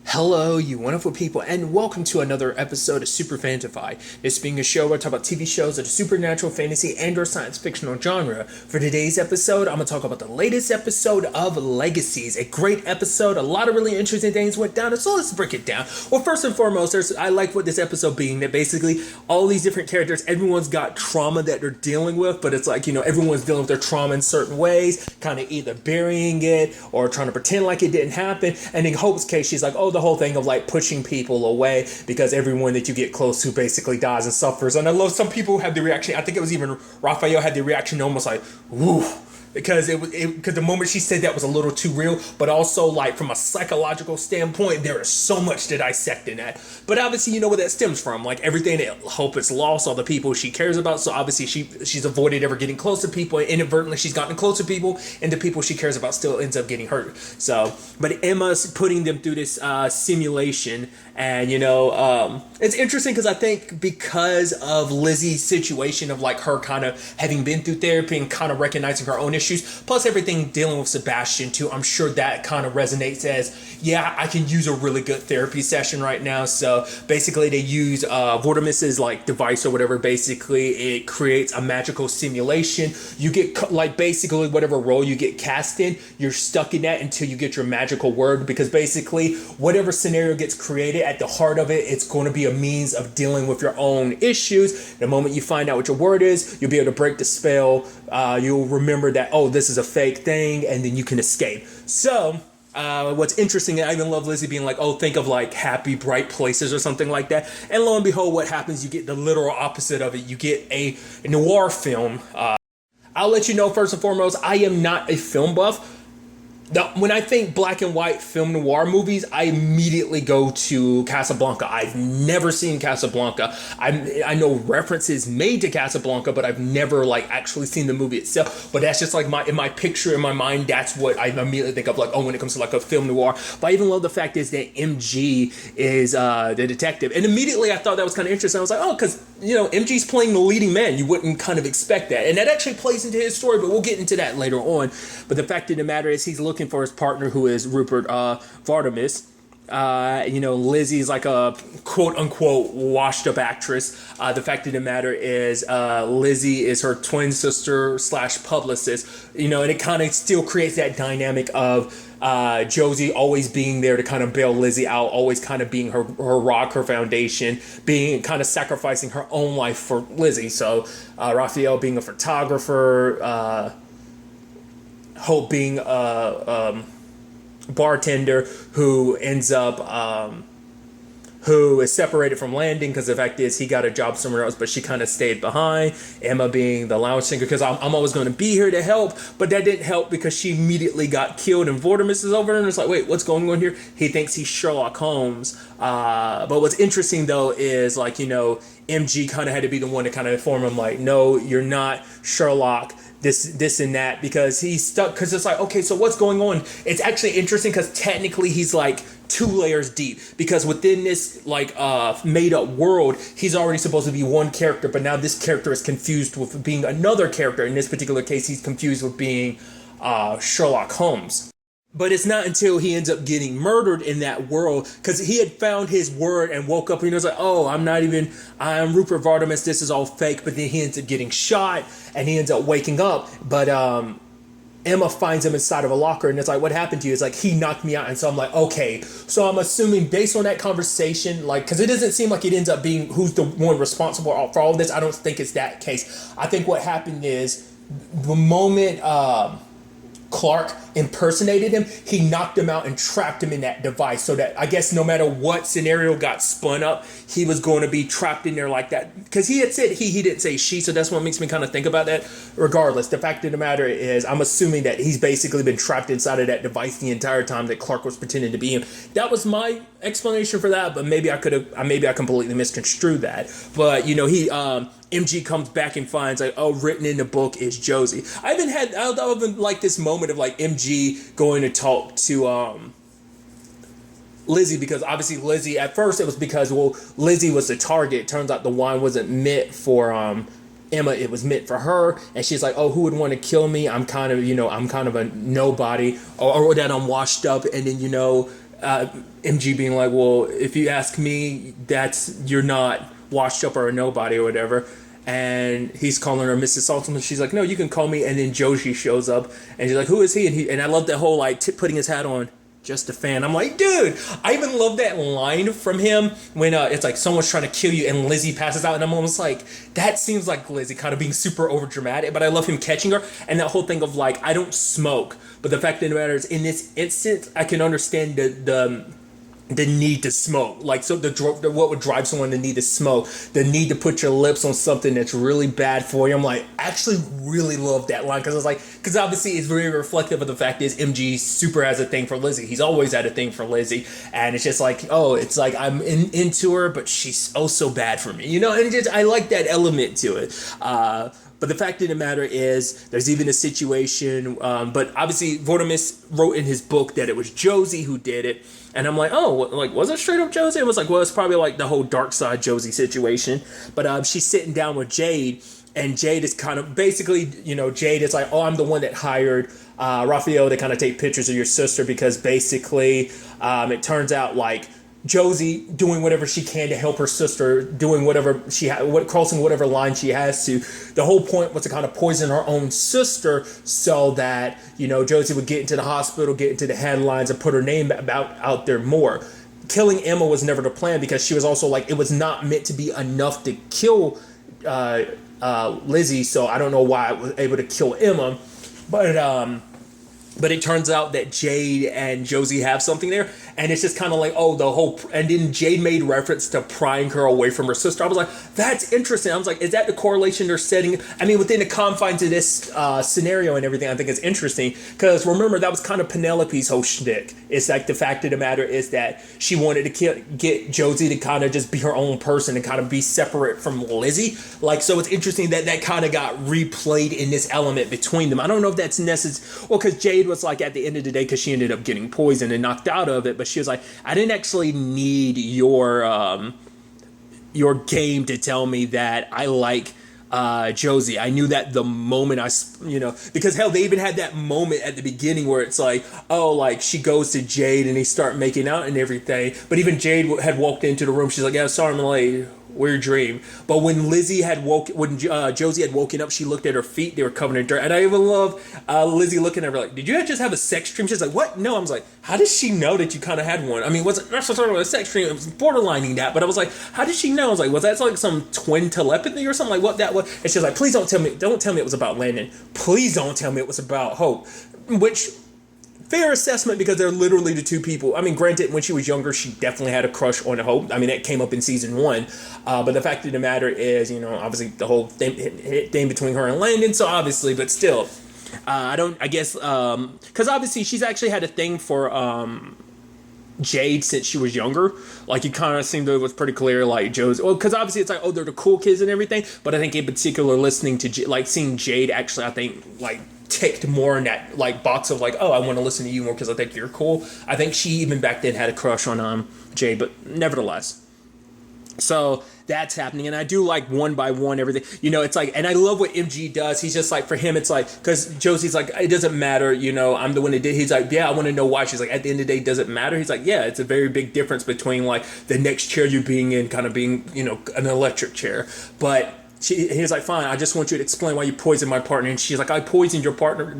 Hello, you wonderful people, and welcome to another episode of Super-Fanta-Fi. This being a show where I talk about TV shows of the supernatural, fantasy, and/or science fictional genre. For today's episode, I'm going to talk about the latest episode of Legacies. A great episode, a lot of really interesting things went down, so let's break it down. Well, first and foremost, I like what this episode being, that basically all these different characters, everyone's got trauma that they're dealing with, but it's like, everyone's dealing with their trauma in certain ways, kind of either burying it or trying to pretend like it didn't happen. And in Hope's case, she's like, the whole thing of like pushing people away because everyone that you get close to basically dies and suffers. And I love some people have the reaction. I think it was even Raphael had the reaction almost like, woo. Because because the moment she said that was a little too real, but also like from a psychological standpoint, there is so much to dissect in that. But obviously, you know where that stems from, like everything that Hope has lost, all the people she cares about. So obviously, she's avoided ever getting close to people, and inadvertently she's gotten close to people, and the people she cares about still ends up getting hurt. So, but Emma's putting them through this simulation, and it's interesting because I think because of Lizzie's situation of like her kind of having been through therapy and kind of recognizing her own issues, plus everything dealing with Sebastian too, I'm sure that kind of resonates as, yeah, I can use a really good therapy session right now. So basically they use Vortimus's like device or whatever. Basically it creates a magical simulation. You get like basically whatever role you get cast in, you're stuck in that until you get your magical word, because basically whatever scenario gets created, at the heart of it, it's going to be a means of dealing with your own issues. The moment you find out what your word is, you'll be able to break the spell. You'll remember that, this is a fake thing, and then you can escape. So what's interesting, I even love Lizzie being like, think of like happy, bright places or something like that. And lo and behold, what happens? You get the literal opposite of it. You get a noir film. I'll let you know, first and foremost, I am not a film buff. When I think black and white film noir movies, I immediately go to Casablanca. I've never seen Casablanca. I know references made to Casablanca, but I've never like actually seen the movie itself. But that's just like in my picture in my mind, that's what I immediately think of, like, when it comes to like a film noir. But I even love the fact is that MG is the detective. And immediately I thought that was kind of interesting. I was like, because MG's playing the leading man. You wouldn't kind of expect that. And that actually plays into his story, but we'll get into that later on. But the fact of the matter is he's looking for his partner, who is Rupert Vardamus. Lizzie's like a quote unquote washed up actress. The fact of the matter is Lizzie is her twin sister / publicist, and it kind of still creates that dynamic of Josie always being there to kind of bail Lizzie out, always kind of being her rock, her foundation, being kind of sacrificing her own life for Lizzie. So Raphael being a photographer, Hope being a bartender who ends up who is separated from Landing because the fact is he got a job somewhere else, but she kind of stayed behind. Emma being the lounge singer, because I'm always going to be here to help, but that didn't help because she immediately got killed, and Vortimus is over there, and it's like, wait, what's going on here? He thinks he's Sherlock Holmes. But what's interesting though is like, MG kind of had to be the one to kind of inform him like, no, you're not Sherlock. This and that, because he's stuck, because it's like, okay, so what's going on? It's actually interesting because technically he's like 2 layers deep, because within this like made up world, he's already supposed to be one character, but now this character is confused with being another character. In this particular case, he's confused with being Sherlock Holmes. But it's not until he ends up getting murdered in that world, because he had found his word and woke up and he was like, I'm Rupert Vardamus, this is all fake. But then he ends up getting shot and he ends up waking up. But Emma finds him inside of a locker, and it's like, what happened to you? It's like, he knocked me out. And so I'm like, okay. So I'm assuming based on that conversation, like, because it doesn't seem like it ends up being who's the one responsible for all of this. I don't think it's that case. I think what happened is the moment Clark impersonated him, he knocked him out and trapped him in that device, so that I guess no matter what scenario got spun up, he was going to be trapped in there like that. Because he had said he didn't say she, so that's what makes me kind of think about that. Regardless, the fact of the matter is, I'm assuming that he's basically been trapped inside of that device the entire time that Clark was pretending to be him. That was my explanation for that, but maybe I completely misconstrued that. But MG comes back and finds like, written in the book is Josie. I even like this moment of like MG going to talk to Lizzie, because obviously Lizzie, at first it was because, Lizzie was the target. Turns out the wine wasn't meant for Emma, it was meant for her. And she's like, who would want to kill me? I'm kind of a nobody, or that I'm washed up. And then MG being like, well, if you ask me, you're not washed up or a nobody or whatever. And he's calling her Mrs. Salton. She's like, no, you can call me. And then Joji shows up, and she's like, who is he? And I love that whole like putting his hat on. Just a fan. I'm like, dude, I even love that line from him when it's like someone's trying to kill you and Lizzie passes out, and I'm almost like, that seems like Lizzie kind of being super over dramatic, but I love him catching her. And that whole thing of like, I don't smoke, but the fact of the matter is, in this instance, I can understand the need to smoke. Like, so what would drive someone to need to smoke, the need to put your lips on something that's really bad for you. I'm like, actually really love that line, because obviously it's very reflective of the fact is MG super has a thing for Lizzie. He's always had a thing for Lizzie, and it's just like, oh, it's like I'm into her, but she's oh so bad for me, and I like that element to it. But the fact of the matter is, there's even a situation, but obviously Vortimus wrote in his book that it was Josie who did it. And I'm like, oh, like, was it straight up Josie? It was like, well, it's probably like the whole dark side Josie situation. But she's sitting down with Jade, and Jade is kind of basically, Jade is like, oh, I'm the one that hired Raphael to kind of take pictures of your sister, because basically it turns out like Josie doing whatever she can to help her sister, doing whatever crossing whatever line she has to. The whole point was to kind of poison her own sister so that, Josie would get into the hospital, get into the headlines, and put her name out there more. Killing Emma was never the plan, because she was also like, it was not meant to be enough to kill Lizzie, so I don't know why I was able to kill Emma. But it turns out that Jade and Josie have something there. And it's just kind of like, and then Jade made reference to prying her away from her sister. I was like, that's interesting. I was like, is that the correlation they're setting? I mean, within the confines of this scenario and everything, I think it's interesting. Because remember, that was kind of Penelope's whole shtick. It's like, the fact of the matter is that she wanted to get Josie to kind of just be her own person and kind of be separate from Lizzie. Like, so it's interesting that kind of got replayed in this element between them. I don't know if that's necessary. Well, because Jade was like, at the end of the day, because she ended up getting poisoned and knocked out of it, but she was like, I didn't actually need your game to tell me that I like Josie. I knew that the moment because hell, they even had that moment at the beginning where it's like, oh, like she goes to Jade and they start making out and everything, but even Jade had walked into the room. She's like, yeah, sorry, I'm late. Weird dream. But when Josie had woken up, she looked at her feet. They were covered in dirt. And I even love Lizzie looking at her like, did you just have a sex dream? She's like, what? No. I was like, how does she know that you kind of had one? I mean, was it necessarily a sex dream? It was borderlining that. But I was like, how did she know? I was like, was that like some twin telepathy or something? Like, what that was? And she's like, please don't tell me it was about Landon. Please don't tell me it was about Hope. Which, fair assessment, because they're literally the two people. I mean, granted, when she was younger, she definitely had a crush on Hope. I mean, that came up in season 1. But the fact of the matter is, obviously the whole thing between her and Landon. So obviously, but still, because obviously she's actually had a thing for Jade since she was younger. Like, it kind of seemed it was pretty clear, like Joe's. Well, because obviously it's like, oh, they're the cool kids and everything. But I think in particular, listening to seeing Jade actually, I think like ticked more in that like box of like, oh, I want to listen to you more because I think you're cool. I think she even back then had a crush on Jade, but nevertheless. So that's happening, and I do like one by one everything. It's like, and I love what MG does. He's just like, for him, it's like, because Josie's like, it doesn't matter, I'm the one that did. He's like, yeah, I want to know why. She's like, at the end of the day, does it matter? He's like, yeah, it's a very big difference between like the next chair you're being in, kind of being, an electric chair, but. He was like, fine, I just want you to explain why you poisoned my partner. And she's like, I poisoned your partner.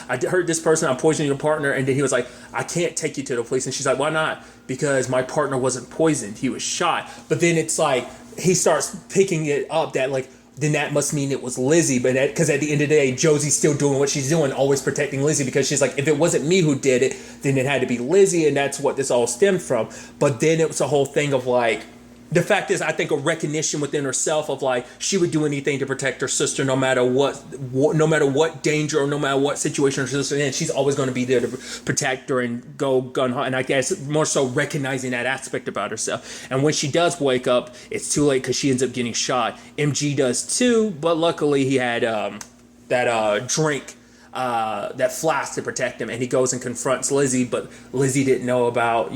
I hurt this person, I poisoned your partner. And then he was like, I can't take you to the police. And she's like, why not? Because my partner wasn't poisoned. He was shot. But then it's like, he starts picking it up that like, then that must mean it was Lizzie. But because at the end of the day, Josie's still doing what she's doing, always protecting Lizzie, because she's like, if it wasn't me who did it, then it had to be Lizzie. And that's what this all stemmed from. But then it was a whole thing of like, the fact is, I think a recognition within herself of like, she would do anything to protect her sister, no matter what danger or no matter what situation her sister's in. She's always going to be there to protect her and go gun ho. And I guess more so recognizing that aspect about herself. And when she does wake up, it's too late because she ends up getting shot. MG does too, but luckily he had that drink that flask to protect him, and he goes and confronts Lizzie, but Lizzie didn't know about,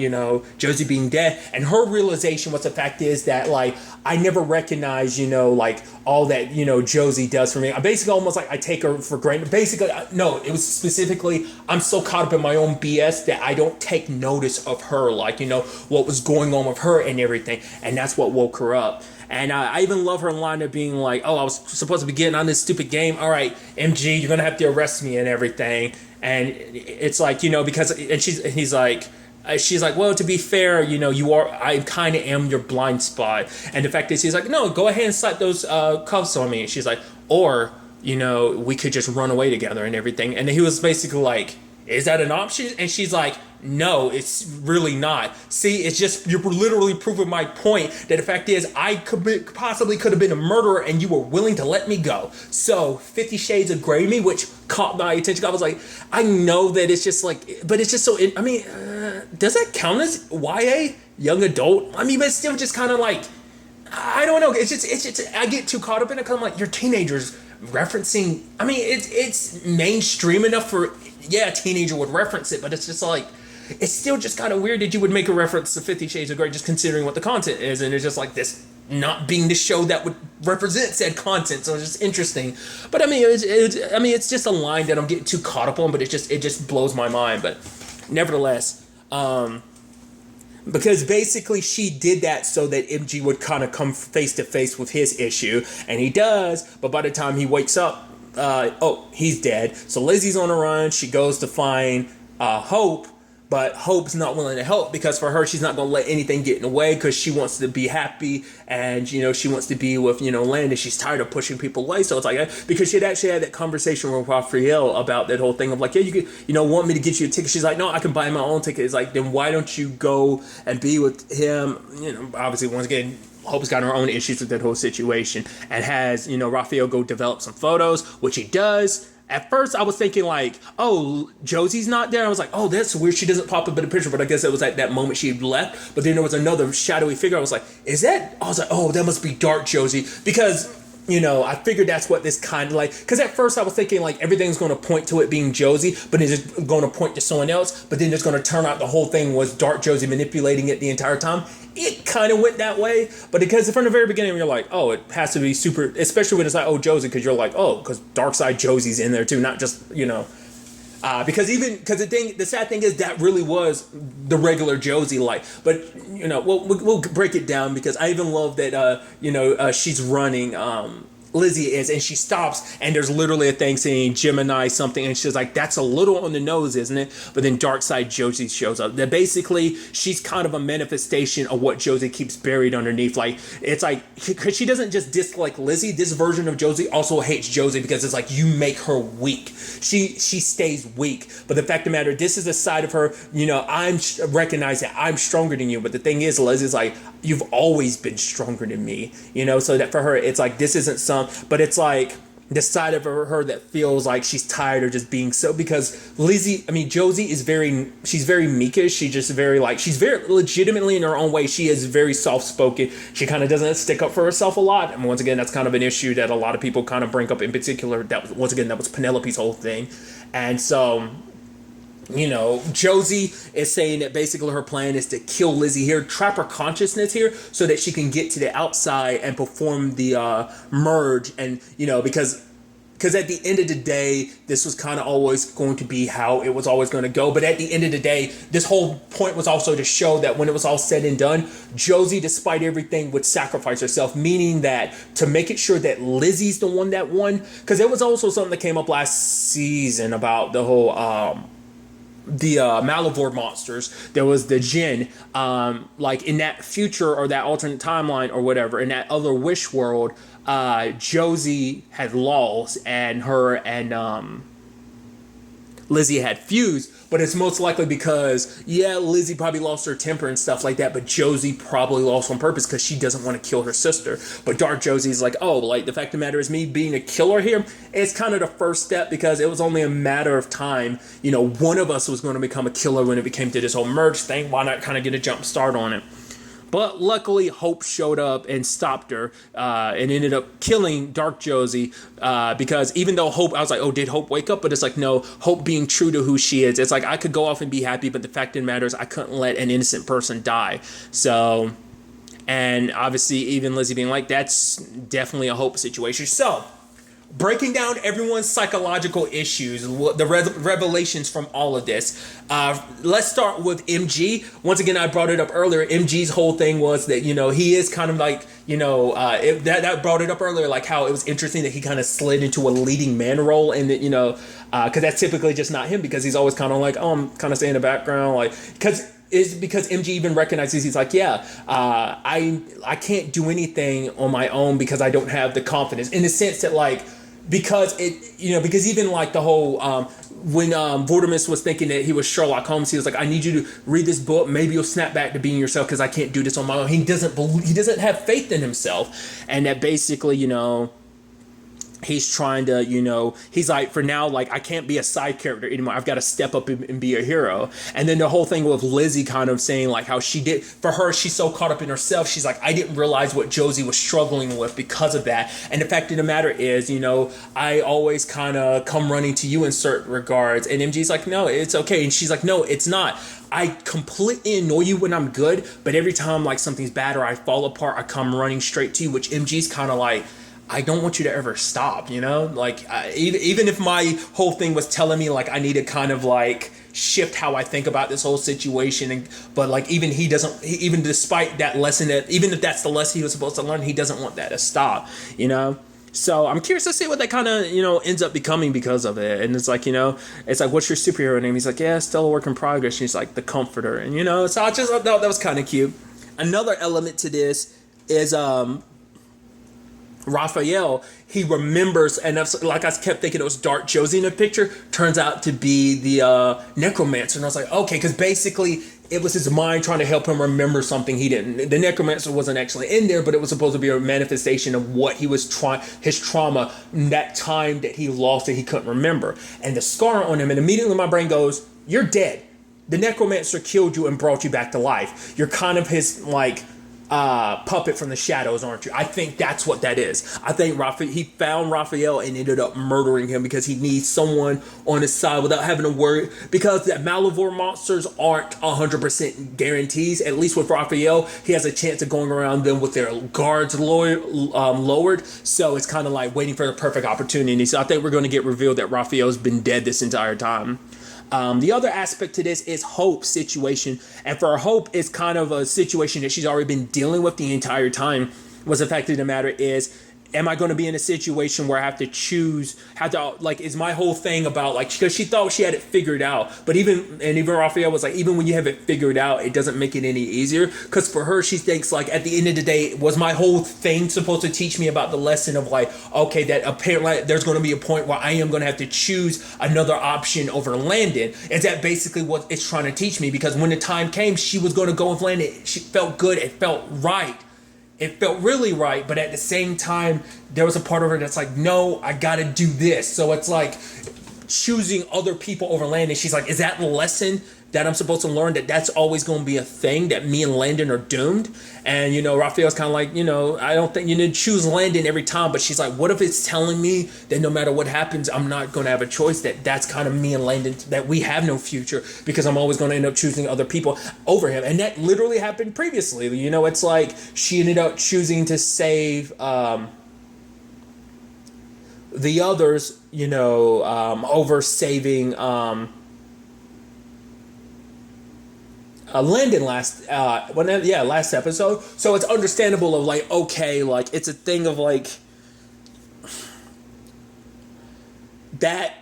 Josie being dead, and her realization, what the fact is that, like, I never recognized, like, all that, Josie does for me. I basically almost, like, I take her for granted. Basically, no, it was specifically, I'm so caught up in my own BS that I don't take notice of her, like, what was going on with her and everything, and that's what woke her up. And I even love her line of being like, oh, I was supposed to be getting on this stupid game. All right, MG, you're going to have to arrest me and everything. And it's like, because, and she's like, well, to be fair, I kind of am your blind spot. And the fact is, he's like, no, go ahead and slap those cuffs on me. And she's like, or, we could just run away together and everything. And he was basically like, is that an option? And she's like, no, it's really not. See, it's just, you're literally proving my point that the fact is I possibly could have been a murderer and you were willing to let me go. So 50 Shades of Grey me, which caught my attention. I was like, I know that it's just like, but it's just so, does that count as YA? Young adult? But it's still just kind of like, I don't know. It's just, I get too caught up in it because I'm like, you're teenagers referencing, it's mainstream enough for, a teenager would reference it, but it's just like, it's still just kind of weird that you would make a reference to 50 Shades of Grey just considering what the content is, and it's just like this not being the show that would represent said content, so it's just interesting. But it's just a line that I'm getting too caught up on, but it just blows my mind. But nevertheless, because basically she did that so that MG would kind of come face to face with his issue, and he does, but by the time he wakes up, he's dead. So Lizzie's on a run. She goes to find Hope, but Hope's not willing to help because for her, she's not going to let anything get in the way because she wants to be happy and, she wants to be with, Landon. She's tired of pushing people away. So it's like, because she'd actually had that conversation with Raphael about that whole thing of like, yeah, you could, want me to get you a ticket. She's like, no, I can buy my own ticket. It's like, then why don't you go and be with him? Obviously, once again, Hope's got her own issues with that whole situation and has, Raphael go develop some photos, which he does. At first, I was thinking like, oh, Josie's not there. I was like, oh, that's weird. She doesn't pop up in the picture. But I guess it was at that moment she had left. But then there was another shadowy figure. I was like, I was like, oh, that must be Dark Josie. Because, I figured that's what this kind of like. Because at first I was thinking like everything's going to point to it being Josie. But it's just going to point to someone else. But then it's going to turn out the whole thing was Dark Josie manipulating it the entire time. It kind of went that way, but because from the very beginning you're like, oh, it has to be super, especially when it's like, oh, Josie, because you're like, oh, because Darkseid Josie's in there too, not just, because the sad thing is that really was the regular Josie like, but we'll break it down because I even love that she's running. Lizzie is, and she stops, and there's literally a thing saying Gemini something, and she's like, that's a little on the nose, isn't it? But then Darkseid Josie shows up. That basically, she's kind of a manifestation of what Josie keeps buried underneath. Like, it's like, because she doesn't just dislike Lizzie, this version of Josie also hates Josie because it's like, you make her weak. She stays weak. But the fact of the matter, this is a side of her, I'm recognize that I'm stronger than you. But the thing is, Lizzie's like, you've always been stronger than me, so that for her, it's like, this isn't but it's like the side of her that feels like she's tired of just being so, because Josie is she's very meekish. She's very legitimately in her own way. She is very soft-spoken. She kind of doesn't stick up for herself a lot. And once again, that's kind of an issue that a lot of people kind of bring up in particular. That was Penelope's whole thing. And so, Josie is saying that basically her plan is to kill Lizzie here, trap her consciousness here so that she can get to the outside and perform the merge. And, because at the end of the day, this was kind of always going to be how it was always going to go. But at the end of the day, this whole point was also to show that when it was all said and done, Josie, despite everything, would sacrifice herself, meaning that to make it sure that Lizzie's the one that won. Because there was also something that came up last season about the whole the Malivore monsters. There was the Jinn, like in that future or that alternate timeline or whatever, in that other wish world, Josie had lost and her and Lizzie had fused, but it's most likely because, Lizzie probably lost her temper and stuff like that, but Josie probably lost on purpose because she doesn't want to kill her sister. But Dark Josie's like, oh, like the fact of the matter is me being a killer here, it's kind of the first step because it was only a matter of time. One of us was going to become a killer when it became to this whole merge thing. Why not kind of get a jump start on it? But luckily, Hope showed up and stopped her, and ended up killing Dark Josie, because even though Hope, I was like, oh, did Hope wake up? But it's like, no, Hope being true to who she is. It's like, I could go off and be happy, but the fact of the matter is I couldn't let an innocent person die. So, and obviously even Lizzie being like, that's definitely a Hope situation. So, breaking down everyone's psychological issues, the revelations from all of this. Let's start with MG. Once again, I brought it up earlier. MG's whole thing was that, he is kind of like, that brought it up earlier, like how it was interesting that he kind of slid into a leading man role, and that, because that's typically just not him, because he's always kind of like, oh, I'm kind of staying in the background, like, because MG even recognizes, he's like, I can't do anything on my own because I don't have the confidence, in the sense that, like, because even like the whole when Vortimus was thinking that he was Sherlock Holmes, he was like, I need you to read this book, maybe you'll snap back to being yourself, because I can't do this on my own. He doesn't have faith in himself, and that basically, he's trying to, he's like, for now, like, I can't be a side character anymore. I've got to step up and be a hero. And then the whole thing with Lizzie kind of saying, like, how for her, she's so caught up in herself. She's like, I didn't realize what Josie was struggling with because of that. And the fact of the matter is, I always kind of come running to you in certain regards. And MG's like, no, it's okay. And she's like, no, it's not. I completely annoy you when I'm good, but every time, like, something's bad or I fall apart, I come running straight to you, which MG's kind of like, I don't want you to ever stop, like, even if my whole thing was telling me, like, I need to kind of, like, shift how I think about this whole situation. But, like, even he doesn't, even despite that lesson, that even if that's the lesson he was supposed to learn, he doesn't want that to stop, So I'm curious to see what that kind of, ends up becoming because of it. And it's like, it's like, what's your superhero name? He's like, yeah, still a work in progress. She's like, the Comforter. And, so I just thought that was kind of cute. Another element to this is, Raphael, he remembers, and like, I kept thinking it was Dark Josie in the picture, turns out to be the necromancer. And I was like, okay, because basically it was his mind trying to help him remember something he didn't. The necromancer wasn't actually in there, but it was supposed to be a manifestation of what he was his trauma, that time that he lost that he couldn't remember. And the scar on him, and immediately my brain goes, you're dead. The necromancer killed you and brought you back to life. You're kind of his, like, puppet from the shadows, aren't you? I think that's what that is. I think he found Raphael and ended up murdering him because he needs someone on his side without having to worry, because the Malivore monsters aren't 100% guarantees. At least with Raphael, he has a chance of going around them with their guards lowered. So it's kind of like waiting for the perfect opportunity. So I think we're going to get revealed that Raphael's been dead this entire time. The other aspect to this is Hope's situation. And for Hope, it's kind of a situation that she's already been dealing with the entire time. What's the fact of the matter is, am I going to be in a situation where I have to choose, is my whole thing about, like, because she thought she had it figured out, but even Raphael was like, even when you have it figured out, it doesn't make it any easier, because for her, she thinks, like, at the end of the day, was my whole thing supposed to teach me about the lesson of, like, okay, that apparently there's going to be a point where I am going to have to choose another option over Landon. Is that basically what it's trying to teach me? Because when the time came, she was going to go with Landon. She felt good. It felt right. It felt really right, but at the same time, there was a part of her that's like, no, I gotta do this. So it's like choosing other people over Landon. She's like, is that the lesson that I'm supposed to learn, that that's always going to be a thing, that me and Landon are doomed? And, Raphael's kind of like, I don't think you need to choose Landon every time. But she's like, what if it's telling me that no matter what happens, I'm not going to have a choice, that's kind of me and Landon, that we have no future, because I'm always going to end up choosing other people over him. And that literally happened previously. It's like she ended up choosing to save the others, over saving Landon last episode. So it's understandable of, like, okay, like, it's a thing of, like, that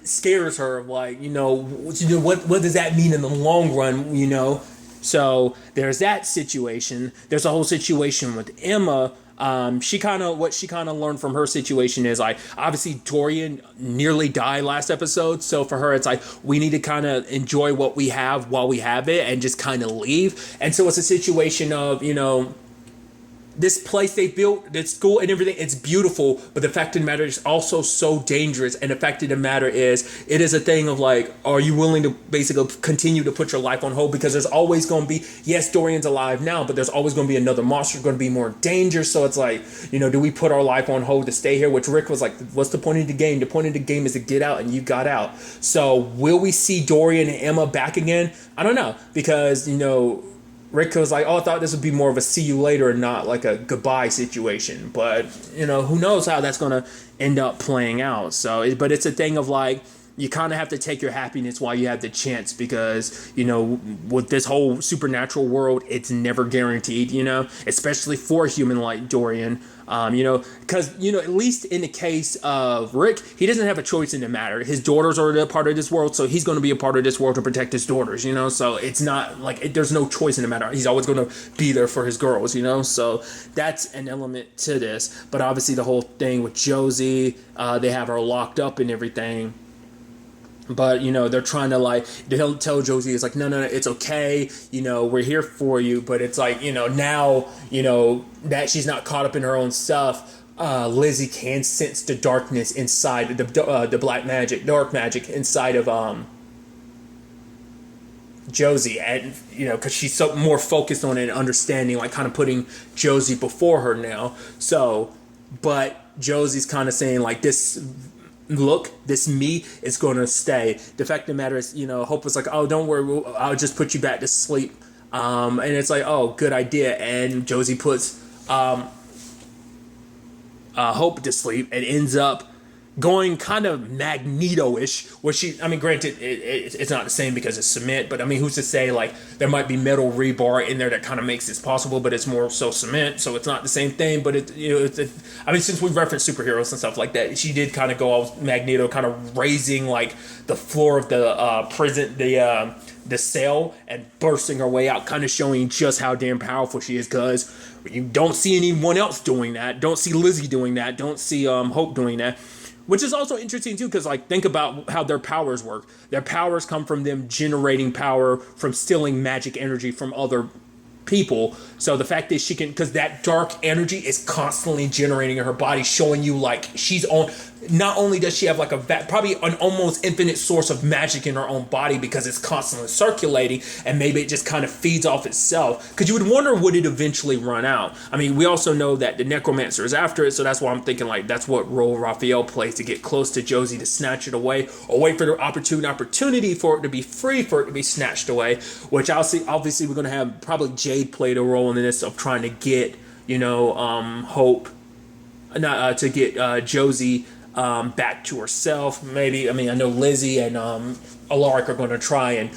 scares her of, like, what does that mean in the long run, So there's that situation. There's a whole situation with Emma. What she kind of learned from her situation is, like, obviously Dorian nearly died last episode. So for her, it's like, we need to kind of enjoy what we have while we have it and just kind of leave. And so it's a situation of, this place they built, this school and everything, it's beautiful, but the fact of the matter is also so dangerous. And the fact of the matter is, it is a thing of like, are you willing to basically continue to put your life on hold? Because there's always going to be, yes, Dorian's alive now, but there's always going to be another monster going to be more danger. So it's like, do we put our life on hold to stay here? Which Rick was like, what's the point of the game? The point of the game is to get out, and you got out. So will we see Dorian and Emma back again? I don't know, because, Rick was like, oh, I thought this would be more of a see you later and not like a goodbye situation. But, who knows how that's going to end up playing out. So, but it's a thing of like, you kind of have to take your happiness while you have the chance, because, with this whole supernatural world, it's never guaranteed, especially for a human like Dorian. Because, at least in the case of Rick, he doesn't have a choice in the matter. His daughters are a part of this world, so he's going to be a part of this world to protect his daughters, so it's not like there's no choice in the matter. He's always going to be there for his girls, so that's an element to this. But obviously the whole thing with Josie, they have her locked up and everything. But, they're trying to they'll tell Josie, it's like, no, it's okay. We're here for you. But it's like, now, that she's not caught up in her own stuff, Lizzie can sense the darkness inside, the dark magic inside of Josie. And, because she's so more focused on it and understanding, kind of putting Josie before her now. So, but Josie's kind of saying, this me is going to stay. The fact of the matter is, Hope was like, oh, don't worry, I'll just put you back to sleep. And it's like, oh, good idea. And Josie puts Hope to sleep and ends up going kind of Magneto-ish, where granted, it's not the same because it's cement, but who's to say, there might be metal rebar in there that kind of makes this possible, but it's more so cement, so it's not the same thing. But since we've referenced superheroes and stuff like that, she did kind of go all Magneto, kind of raising the floor of the prison, the cell, and bursting her way out, kind of showing just how damn powerful she is, because you don't see anyone else doing that, don't see Lizzie doing that, don't see Hope doing that. Which is also interesting, too, because, think about how their powers work. Their powers come from them generating power from stealing magic energy from other people. So the fact that she can, because that dark energy is constantly generating in her body, showing you, she's on, not only does she have, probably an almost infinite source of magic in her own body, because it's constantly circulating, and maybe it just kind of feeds off itself. Because you would wonder, would it eventually run out? We also know that the necromancer is after it, so that's why I'm thinking, that's what role Raphael plays, to get close to Josie, to snatch it away, or wait for the opportunity for it to be free, for it to be snatched away, which I'll see. Obviously, we're going to have probably Jade played a role in this, of trying to get, Hope, to get Josie back to herself. Maybe, I know Lizzie and Alaric are going to try and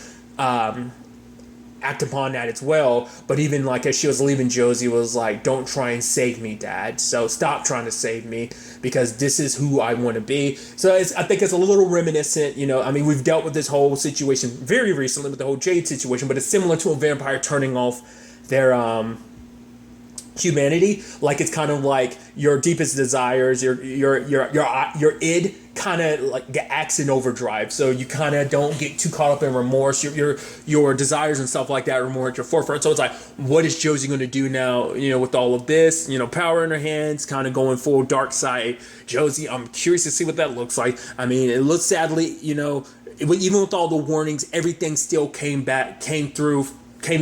act upon that as well. But even as she was leaving, Josie was like, don't try and save me, Dad. So stop trying to save me, because this is who I want to be. So I think it's a little reminiscent, we've dealt with this whole situation very recently with the whole Jade situation, but it's similar to a vampire turning off their humanity. It's kind of like your deepest desires, your id kind of acts in overdrive, so you kind of don't get too caught up in remorse. Your desires and stuff like that are more at your forefront. So it's like, what is Josie going to do now, with all of this, power in her hands, kind of going full dark side Josie? I'm curious to see what that looks like. It looks, sadly, even with all the warnings, everything still came to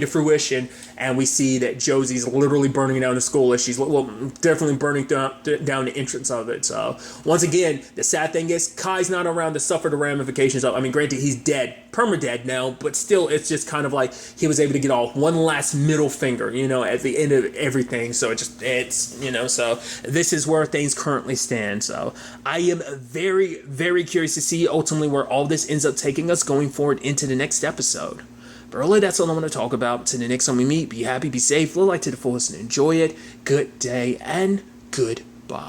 fruition, and we see that Josie's literally burning down the school, as she's definitely burning down the entrance of it. So once again, the sad thing is, Kai's not around to suffer the ramifications of. Granted, he's dead, perma-dead now, but still, it's just kind of like he was able to get off one last middle finger, at the end of everything. So so this is where things currently stand. So I am very, very curious to see ultimately where all this ends up taking us going forward into the next episode. But really, that's all I want to talk about. Till the next time we meet, be happy, be safe, live life to the fullest, and enjoy it. Good day, and goodbye.